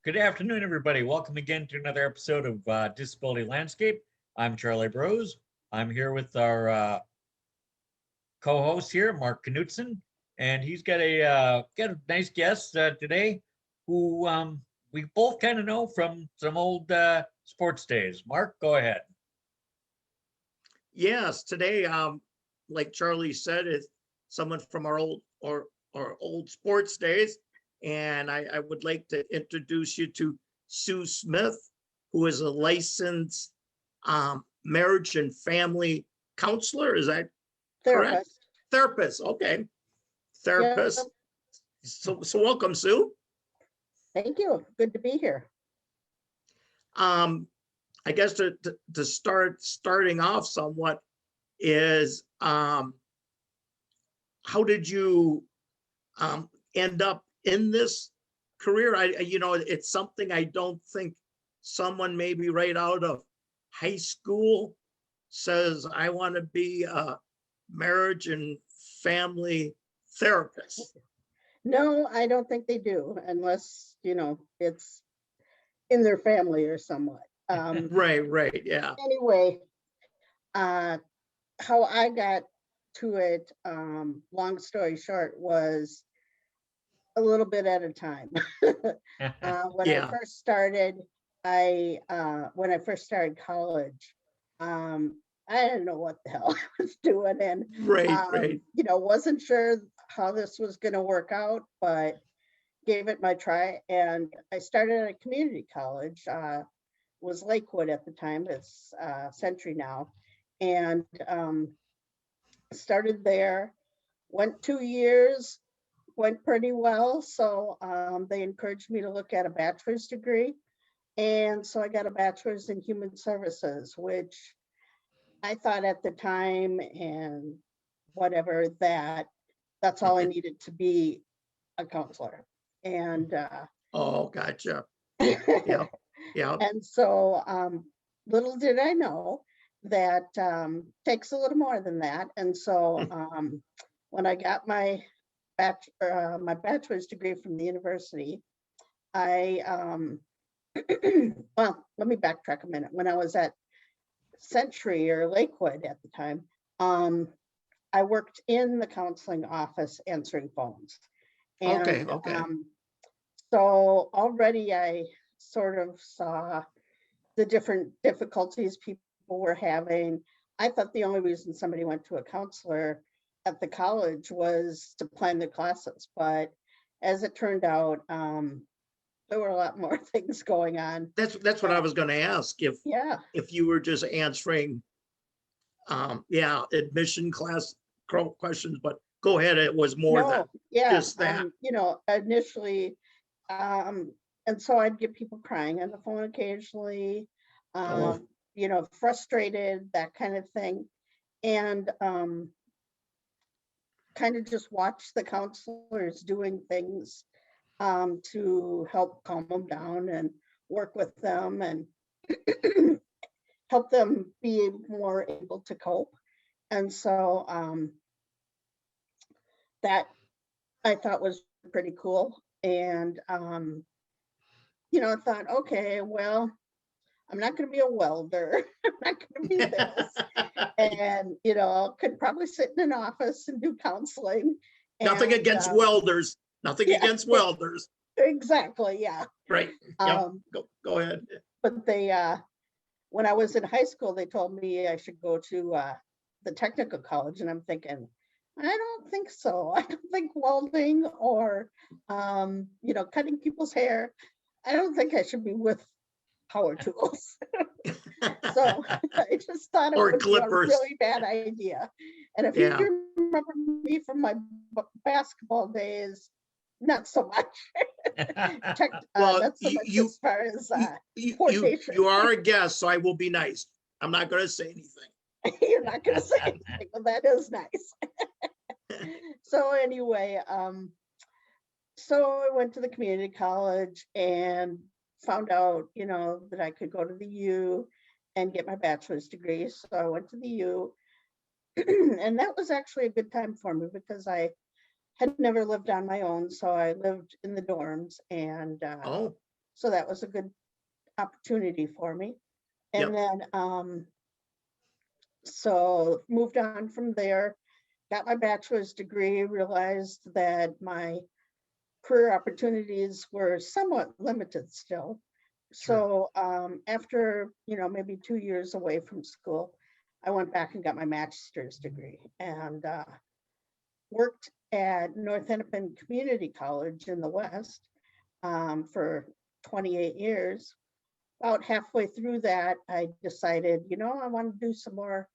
Good afternoon, everybody. Welcome again to another episode of Disability Landscape. I'm Charlie Brose. I'm here with our co-host here, Mark Knutson, and he's got a nice guest today, who we both kind of know from some old sports days. Mark, go ahead. Yes, today, like Charlie said, is someone from our old sports days, and I would like to introduce you to Sue Smith, who is a licensed marriage and family counselor. Is that correct? Therapist. Okay, Yep. therapist. So welcome, Sue. Thank you. Good to be here. I guess to starting off somewhat is how did you end up in this career? It's something I don't think someone maybe right out of high school says, I want to be a marriage and family therapist. No, I don't think they do, unless, it's in their family or somewhat. Right, yeah. Anyway, how I got to it, long story short, was a little bit at a time. When Yeah. I first started, when I first started college, I didn't know what the hell I was doing, and Right. wasn't sure how this was going to work out, but gave it my try. And I started at a community college, was Lakewood at the time. It's Century now, and started there. Went 2 years, went pretty well. So they encouraged me to look at a bachelor's degree. And so I got a bachelor's in human services, which I thought at the time, and whatever, that's all I needed to be a counselor. And Oh, gotcha. Yeah. and so little did I know that takes a little more than that. And so when I got my bachelor's degree from the university, I well, let me backtrack a minute. When I was at Century or Lakewood at the time, I worked in the counseling office answering phones. And Okay. so already I sort of saw the different difficulties people were having. I thought the only reason somebody went to a counselor at the college was to plan their classes, but as it turned out, there were a lot more things going on. That's what I was going to ask, Yeah. if you were just answering admission class questions, but go ahead. It was more than just that. Initially, and so I'd get people crying on the phone occasionally, frustrated, that kind of thing. And kind of just watch the counselors doing things to help calm them down and work with them and help them be more able to cope. And so that I thought was pretty cool. And, I thought, okay, well, I'm not going to be a welder. I'm not going to be this. And, could probably sit in an office and do counseling. Nothing against welders. Nothing against welders. Exactly. Yeah. Right. Yep. Go ahead. But they, when I was in high school, they told me I should go to the technical college. And I'm thinking, I don't think so. I don't think welding or, cutting people's hair, I don't think I should be with power tools. So I just thought it Or would clippers. be a really bad idea. And if you remember me from my basketball days, not so much. Not so much as far as you are a guest, so I will be nice. I'm not going to say anything. You're not going to say anything. Well, that is nice. So anyway, so I went to the community college and found out, that I could go to the U and get my bachelor's degree. So I went to the U, and that was actually a good time for me because I had never lived on my own. So I lived in the dorms, and So that was a good opportunity for me. And then, so moved on from there, got my bachelor's degree, realized that my career opportunities were somewhat limited still. So after, maybe 2 years away from school, I went back and got my master's degree and worked at North Hennepin Community College in the West for 28 years. About halfway through that, I decided, I want to do some more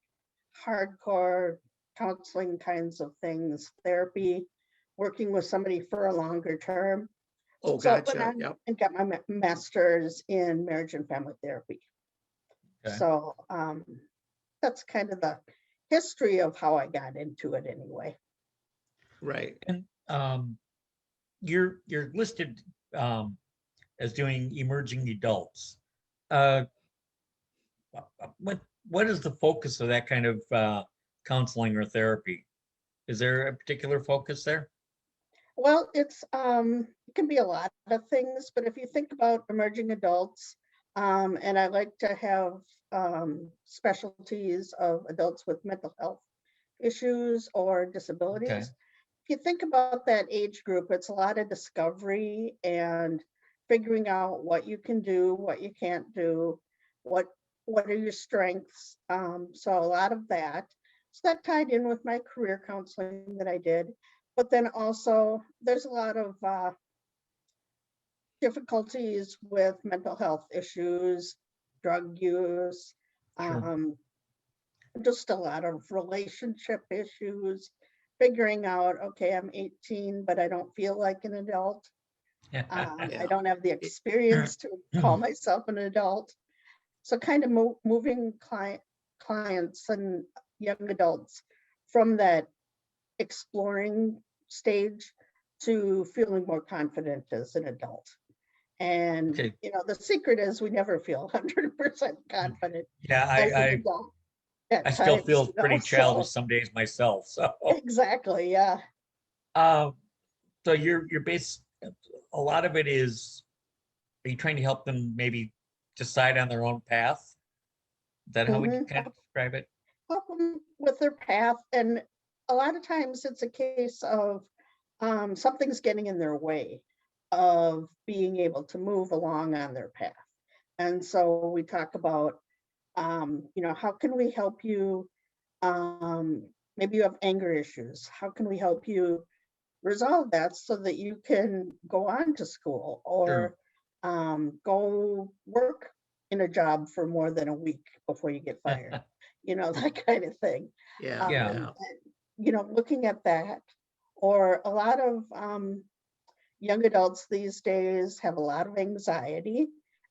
hardcore counseling kinds of things, therapy, working with somebody for a longer term. Oh, So I went gotcha. on Yep. and got my master's in marriage and family therapy. Okay. So that's kind of the history of how I got into it anyway. Right. And you're listed as doing emerging adults. What is the focus of that kind of counseling or therapy? Is there a particular focus there? Well, it can be a lot of things, but if you think about emerging adults, and I like to have specialties of adults with mental health issues or disabilities. Okay. If you think about that age group, it's a lot of discovery and figuring out what you can do, what you can't do, what are your strengths. So a lot of that. So that tied in with my career counseling that I did. But then also there's a lot of difficulties with mental health issues, drug use, Sure. just a lot of relationship issues, figuring out, okay, I'm 18, but I don't feel like an adult. I Yeah. don't have the experience to call myself an adult. So kind of moving clients and young adults from that exploring stage to feeling more confident as an adult. And, Okay. the secret is we never feel 100% confident Yeah, as an I adult at still times, feel pretty childish so some days myself. So exactly, yeah. um, so you're based, a lot of it is, are you trying to help them maybe decide on their own path? Is that how we can Mhm. kind of describe it? Help them with their path. And a lot of times it's a case of something's getting in their way of being able to move along on their path. And so we talk about, how can we help you? Maybe you have anger issues. How can we help you resolve that so that you can go on to school Sure. or go work in a job for more than a week before you get fired? That kind of thing. Yeah. Yeah. Looking at that, or a lot of young adults these days have a lot of anxiety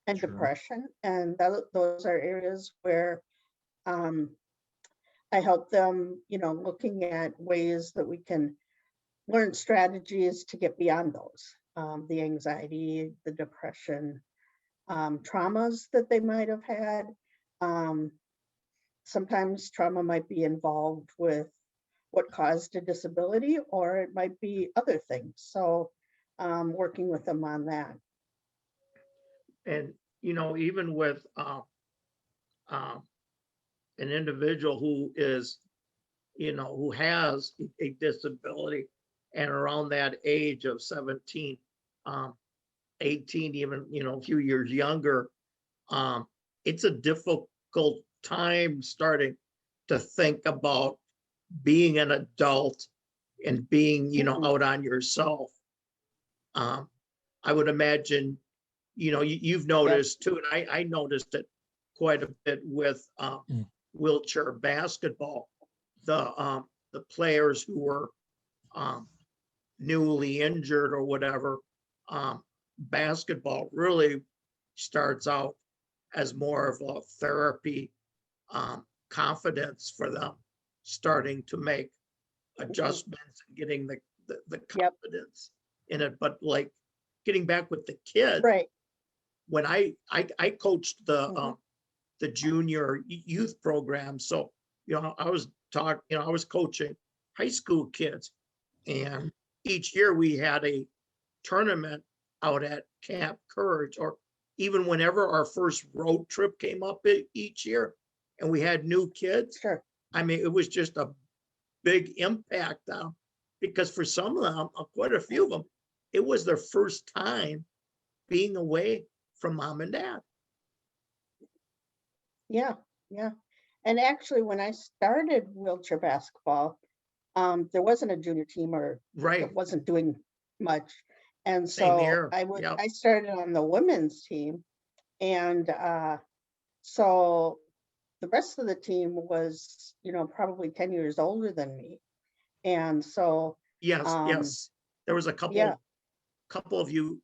and Sure. depression, and those are areas where I help them, looking at ways that we can learn strategies to get beyond those, the anxiety, the depression, traumas that they might have had. Um, Sometimes trauma might be involved with what caused a disability, or it might be other things. So working with them on that. And, even with um, an individual who is, who has a disability and around that age of 17, um, 18, even, a few years younger, it's a difficult time starting to think about being an adult and being, Mhm. out on yourself. I would imagine, you've Yep. noticed too, and I noticed it quite a bit with Mm. wheelchair basketball. The players who were um, newly injured or whatever, basketball really starts out as more of a therapy, confidence for them, starting to make adjustments and getting the Yep. confidence in it. But like getting back with the kids, Right. when I coached Mhm. the junior youth program, so I was I was coaching high school kids, and each year we had a tournament out at Camp Courage, or even whenever our first road trip came up each year and we had new kids, Sure. I mean, it was just a big impact on 'em, because for some of them, quite a few of them, it was their first time being away from mom and dad. Yeah, yeah. And actually, when I started wheelchair basketball, there wasn't a junior team, or Right. it wasn't doing much. And Same so here. I would, Yep. I started on the women's team, and so the rest of the team was, probably 10 years older than me. And so, Yes, um, yes. There was a yeah, couple of you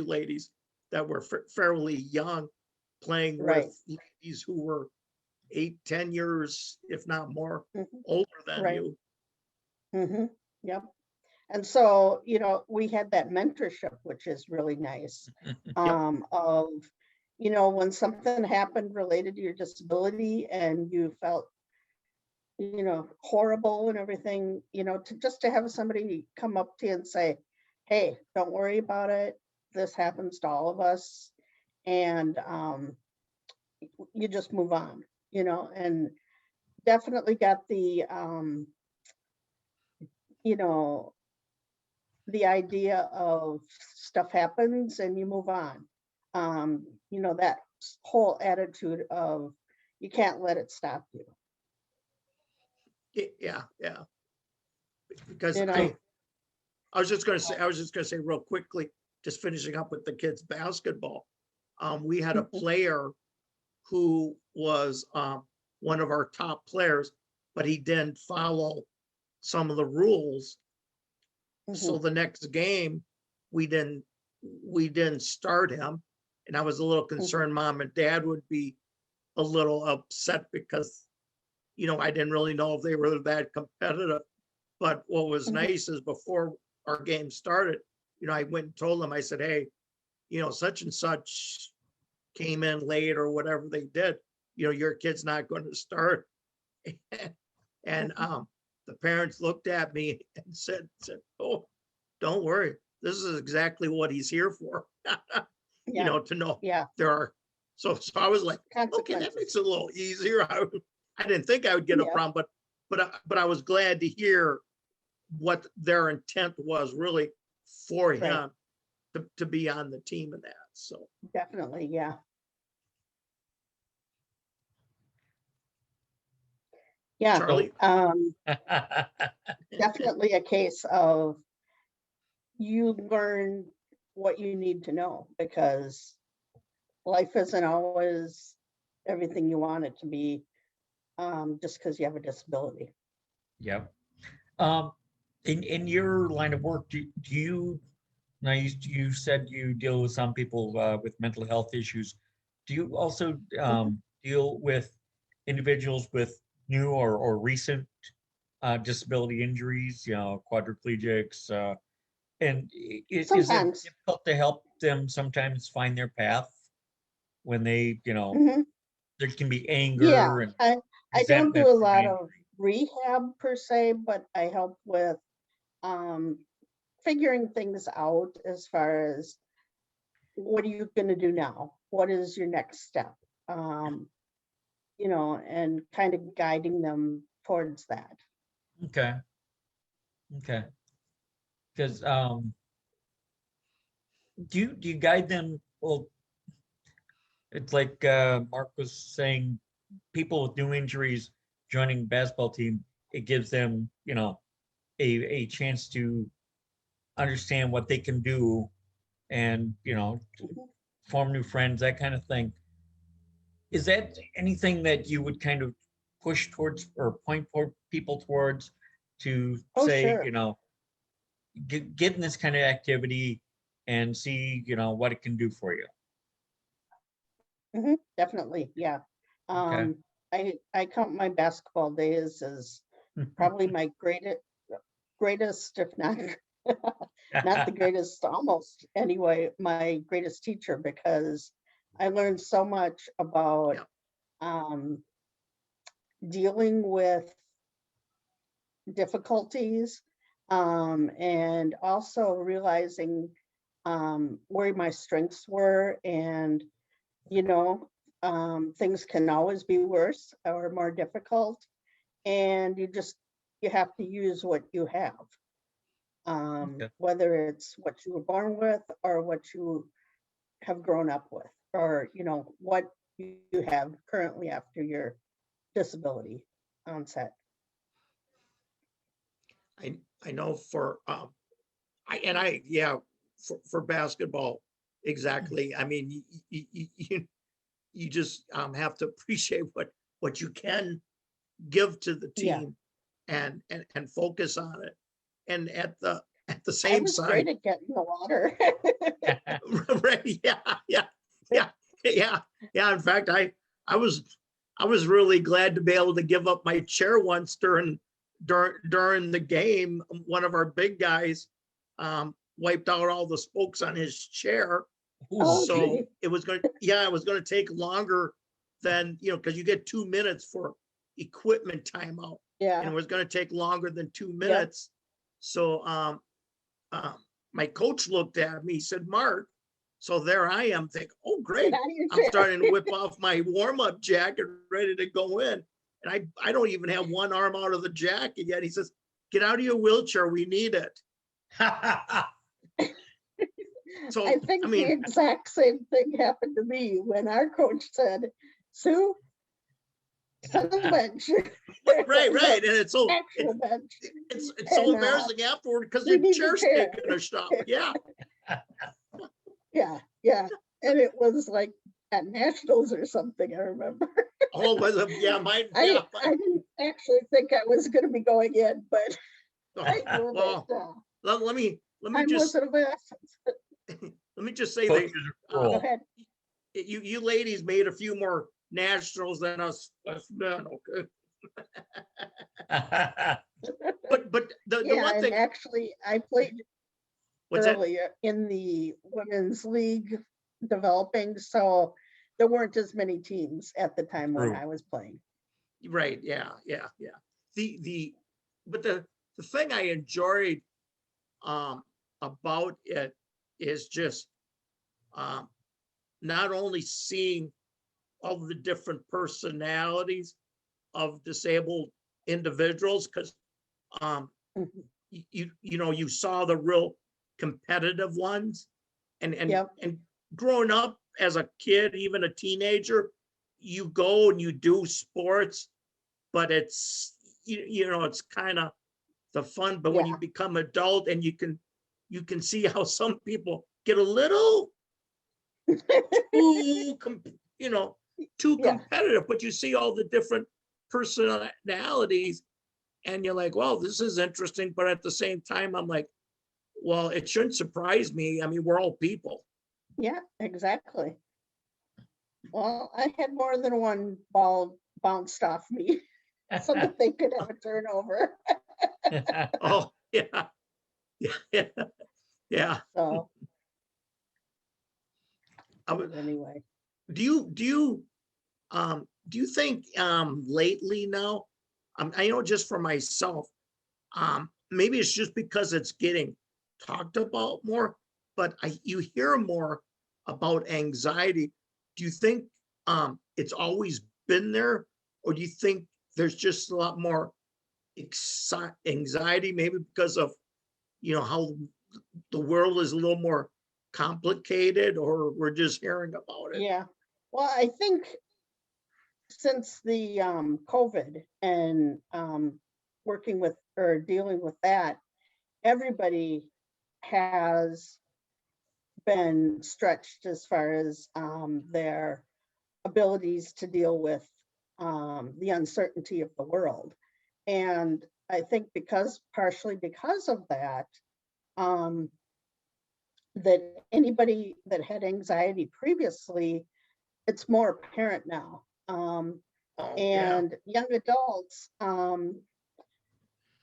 ladies that were fairly young, playing right. with ladies who were 8, 10 years, if not more, Mhm, older than right. you. Yep. And so, we had that mentorship, which is really nice. Yep. Of, when something happened related to your disability and you felt, horrible and everything, to have somebody come up to you and say, hey, don't worry about it. This happens to all of us. And you just move on, and definitely got you know, the idea of stuff happens and you move on. That whole attitude of you can't let it stop you. Yeah, yeah. Because You know, I was just gonna say real quickly, just finishing up with the kids basketball. We had a player who was one of our top players, but he didn't follow some of the rules. So the next game, we didn't start him, and I was a little concerned mom and dad would be a little upset because I didn't really know if they were that competitive. But what was nice is before our game started, I went and told them, I said, hey, such and such came in late or whatever they did, your kid's not going to start. And the parents looked at me and said, oh, don't worry. This is exactly what he's here for. yeah, To know yeah, there are. So I was like, okay, that makes consequences. it a little easier. I didn't think I would get a Yeah, problem, but I was glad to hear what their intent was really for right. him to be on the team in that. So Definitely, yeah. Yeah, Charlie, definitely a case of you learn what you need to know, because life isn't always everything you want it to be, just because you have a disability. Yep. Um, in your line of work, do you now you said you deal with some people with mental health issues. Do you also Mhm. deal with individuals with new or recent disability injuries, quadriplegics, and is it Sometimes. difficult to help them sometimes find their path when they, Mhm. there can be Yeah, anger and I don't do resentment a from the lot injury. of rehab per se, but I help with um, figuring things out as far as what are you going to do now? What is your next step? Um, and kind of guiding them towards that. Okay, okay. Because do you guide them? Well, it's like Mark was saying, people with new injuries joining basketball team, it gives them, a chance to understand what they can do and, Mhm. form new friends, that kind of thing. Is that anything that you would kind of push towards or point for people towards to Oh, say, sure. get in this kind of activity and see, what it can do for you? Definitely. Yeah. Okay. I count my basketball days as probably my greatest, if not not the greatest, almost anyway, my greatest teacher, because I learned so much about yeah, um, dealing with difficulties, and also realizing where my strengths were, and you know, things can always be worse or more difficult, and you have to use what you have, Okay. whether it's what you were born with or what you have grown up with, or what you have currently after your disability onset. I know for yeah, for basketball, exactly. I mean, you just have to appreciate what you can give to the Yeah, team and focus on it. And at the I same was side, great at getting the water. right? Yeah. In fact, I was I was really glad to be able to give up my chair once during the game. One of our big guys wiped out all the spokes on his chair. Oh, So gee. it was going to take longer than, because you get 2 minutes for equipment timeout, and Yeah, it was going to take longer than 2 yep. minutes. So um, my coach looked at me, he said, Mark, so there I am thinking, oh, Get great. out of your I'm chair. starting to whip off my warm-up jacket, ready to go in. And I don't even have one arm out of the jacket yet. He says, get out of your wheelchair. We need it. So, I think I the mean, exact same thing happened to me when our coach said, Sue, sit on the bench. right. The And it's so, actual bench. it's so And embarrassing afterward because you your need the chair's chair. taking a shot. Yeah. Yeah. And it was like at nationals or something, I remember. Oh, was it? Yeah, mine. I Yeah. didn't actually think I was going to be going in, but I knew Well, that let me time just wasn't of essence. say that Coaches are Go cool. ahead. you ladies made a few more nationals than us men. Okay, but the Yeah, one and thing, actually I played what's that? earlier in the women's league developing, so there weren't as many teams at the time when True. I was playing. Right. Yeah. The but the thing I enjoyed about it is just um not only seeing all the different personalities of disabled individuals, because um Mhm. you saw the real competitive ones, Yep. and growing up as a kid, even a teenager, you go and you do sports, but it's it's kind of the fun. But when Yeah. you become adult and you can see how some people get a little too too Yeah. competitive, but you see all the different personalities, and you're like, well, this is interesting. But at the same time, I'm like, well, it shouldn't surprise me. I mean, we're all people. Yeah, exactly. Well, I had more than one ball bounced off me so that they could have a turnover. Oh, yeah. Yeah. Yeah. So I would, anyway, do you think lately now, I know just for myself, maybe it's just because it's getting talked about more, but you hear more about anxiety. Do you think it's always been there, or do you think there's just a lot more anxiety, maybe because of how the world is a little more complicated, or we're just hearing about it? yeah. Well, I think since the COVID and working with or dealing with that, everybody has been stretched as far as their abilities to deal with the uncertainty of the world. And I think partially because of that, um, that anybody that had anxiety previously, it's more apparent now. Oh, yeah. And young adults,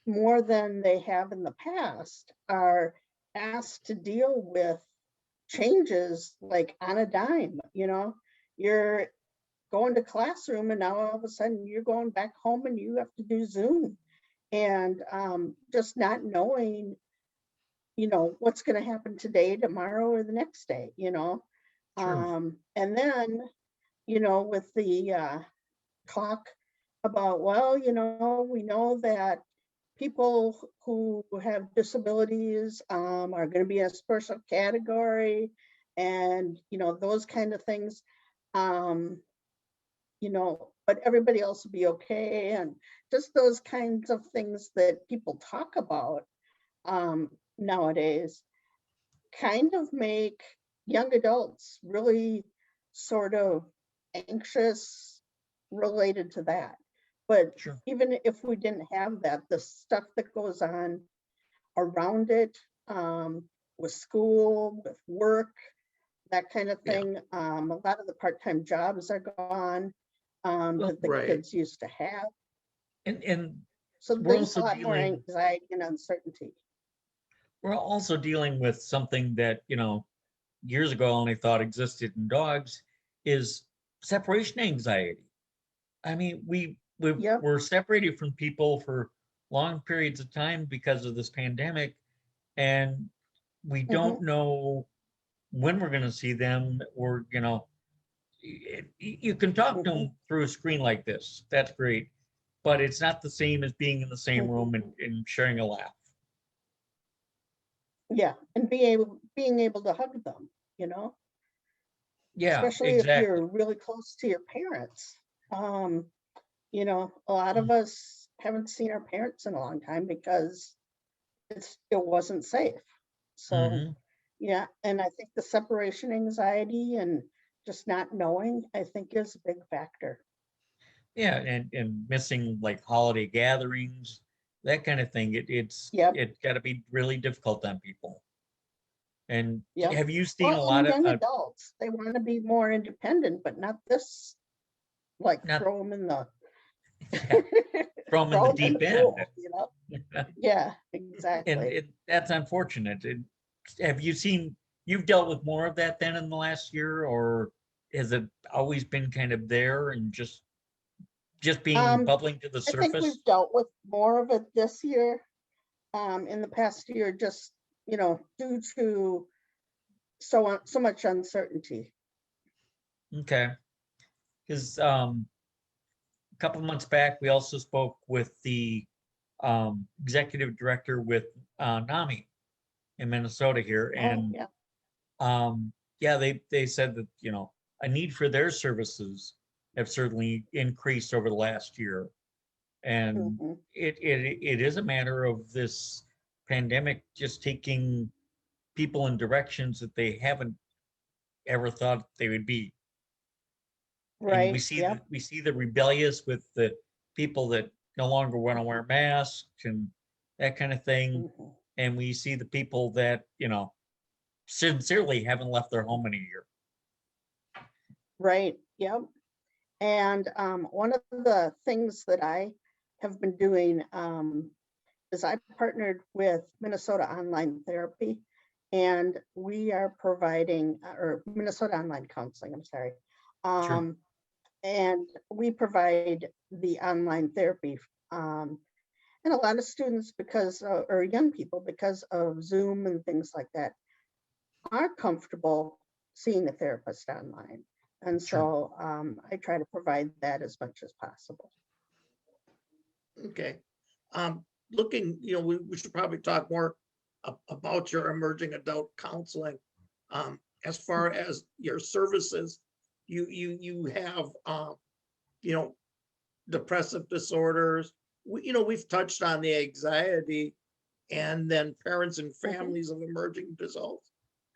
more than they have in the past, are asked to deal with changes like on a dime. You're going to classroom and now all of a sudden you're going back home and you have to do Zoom. And just not knowing what's going to happen today, tomorrow, or the next day, Sure. and then, with the talk about, well, we know that people who have disabilities are going to be a special category, and those kind of things, um, but everybody else will be okay, and just those kinds of things that people talk about nowadays kind of make young adults really sort of anxious related to that. But Sure. even if we didn't have that, the stuff that goes on around it, with school, with work, that kind of Yeah, thing, a lot of the part-time jobs are gone, Well, that the right. kids used to have. and So we're there's a also lot more dealing anxiety and uncertainty. we're also dealing with something that, years ago I only thought existed in dogs is separation anxiety. I mean, Yep. we're separated from people for long periods of time because of this pandemic, and we Hmm. don't know when we're going to see them, or you can talk to Hmm. them through a screen like this. That's great, but it's not the same as being in the same room Hmm. and sharing a laugh. Yeah, and being able to hug them, Yeah, especially if exactly. you're really close to your parents. Um, a lot of Mm, us haven't seen our parents in a long time because it wasn't safe. So mhm. yeah, and I think the separation anxiety and just not knowing, I think, is a big factor. Yeah, and missing like holiday gatherings, that kind of thing. Yep, It's got to be really difficult on people. And yep. have you seen Well, a lot and of young adults, they want to be more independent, but not this, like not throw them in the yeah, from in the throw them in the deep end? pool. Yeah, And exactly. that's unfortunate. Have you seen, you've dealt with more of that then in the last year, or has it always been kind of there and just being Um, bubbling to the I think surface? we've dealt with more of it this year, in the past year, just, due to so much uncertainty. Okay. Because a couple of months back, we also spoke with the executive director with NAMI in Minnesota here, Oh, and yeah. yeah, they said that a need for their services have certainly increased over the last year, and Hmm. it is a matter of this pandemic just taking people in directions that they haven't ever thought they would be. And Right. Yep. we see the rebellious with the people that no longer want to wear masks and that kind of thing, Hmm. and we see the people that sincerely haven't left their home in a year. Right. Yep. And one of the things that I have been doing, is I partnered with Minnesota Online Therapy, and we are providing, or Minnesota Online Counseling, I'm sorry. Sure. Um, and we provide the online therapy. Um, and a lot of students, because, or young people, because of Zoom and things like that, are comfortable seeing a therapist online. And Sure. so I try to provide that as much as possible. Okay. Looking, we should probably talk more about your emerging adult counseling. As far as your services, you have, you know, depressive disorders. We've touched on the anxiety, and then parents and Mhm, families of emerging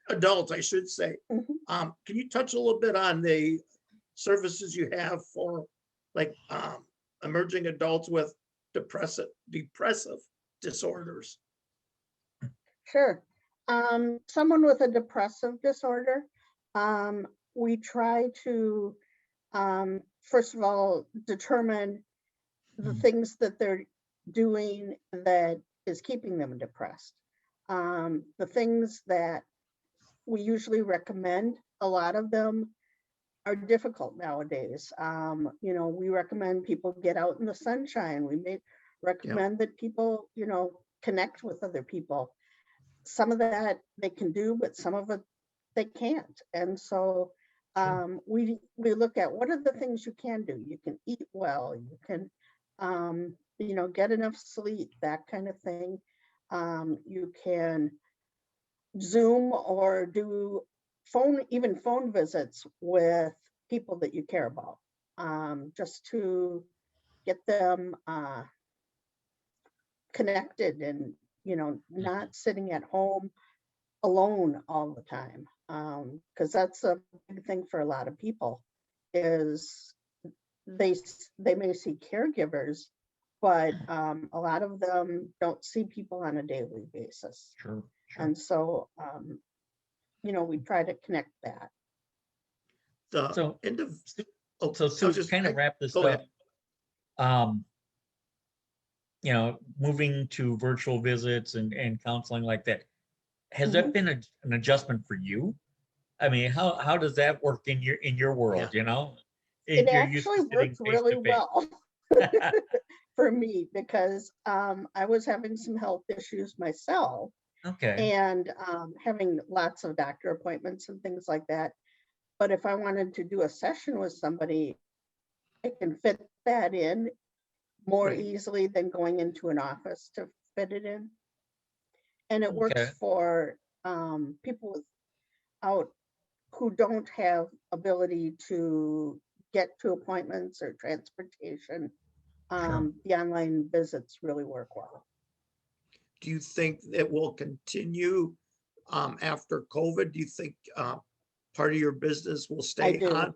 adults, I should say. mhm. Can you touch a little bit on the services you have for like emerging adults with depressive disorders? Sure. Someone with a depressive disorder, we try to, first of all, determine the Mm, things that they're doing that is keeping them depressed. The things that we usually recommend, a lot of them are difficult nowadays. We recommend people get out in the sunshine. We may Yeah. recommend that people, connect with other people. some of that they can do, but some of it they can't. And so we look at what are the things you can do. You can eat well, you can get enough sleep, that kind of thing. You can Zoom or do even phone visits with people that you care about, just to get them connected and, not sitting at home alone all the time. Because that's a big thing for a lot of people is they may see caregivers, but a lot of them don't see people on a daily basis. Sure. And so, we try to connect that. The So- end of, So Sue, just kind of wrap this go up. ahead. Moving to virtual visits and counseling like that, has that been an adjustment for you? I mean, how does that work in your world, It If you're used to actually sitting works face really to face? well for me because I was having some health issues myself Okay, and having lots of doctor appointments and things like that. But if I wanted to do a session with somebody, I can fit that in more Right. easily than going into an office to fit it in. And it works Okay. for people without who don't have ability to get to appointments or transportation. Sure. The online visits really work well. Do you think it will continue after COVID? Do you think part of your business will stay do. on?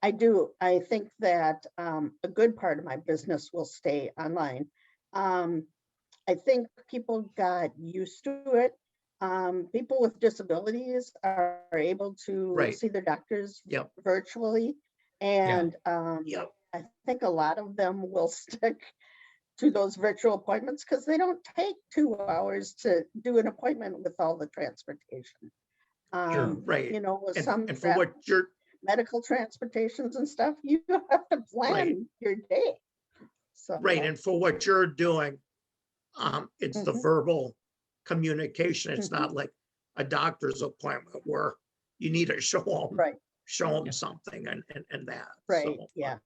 I do. I think that a good part of my business will stay online. I think people got used to it. People with disabilities are able to Right. see their doctors Yep. virtually. And Yep. I think a lot of them will stick to those virtual appointments because they don't take 2 hours to do an appointment with all the transportation. Sure. Right. With And, some and for what you're medical transportations and stuff, you have to plan your day. So right, and for what you're doing, it's the Mhm. verbal communication. It's not like a doctor's appointment where you need to show them right, Yeah. something and that. right, So, yeah.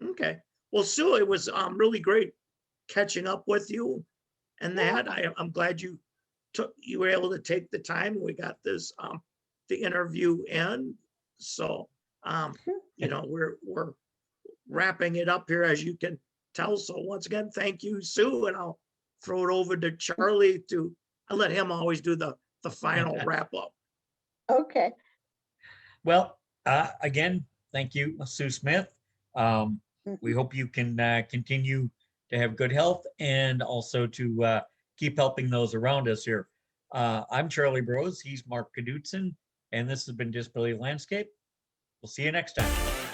okay. Well, Sue, it was really great catching up with you and Yeah. that. I'm glad you were able to take the time. We got this the interview in. So we're wrapping it up here as you can tell. So once again, thank you, Sue, and I'll throw it over to Charlie I'll let him always do the final wrap up. Okay. Well, again, thank you, Sue Smith. We hope you can continue to have good health and also to keep helping those around us here. I'm Charlie Bros. He's Mark Knudsen, and this has been Disability Landscape. We'll see you next time.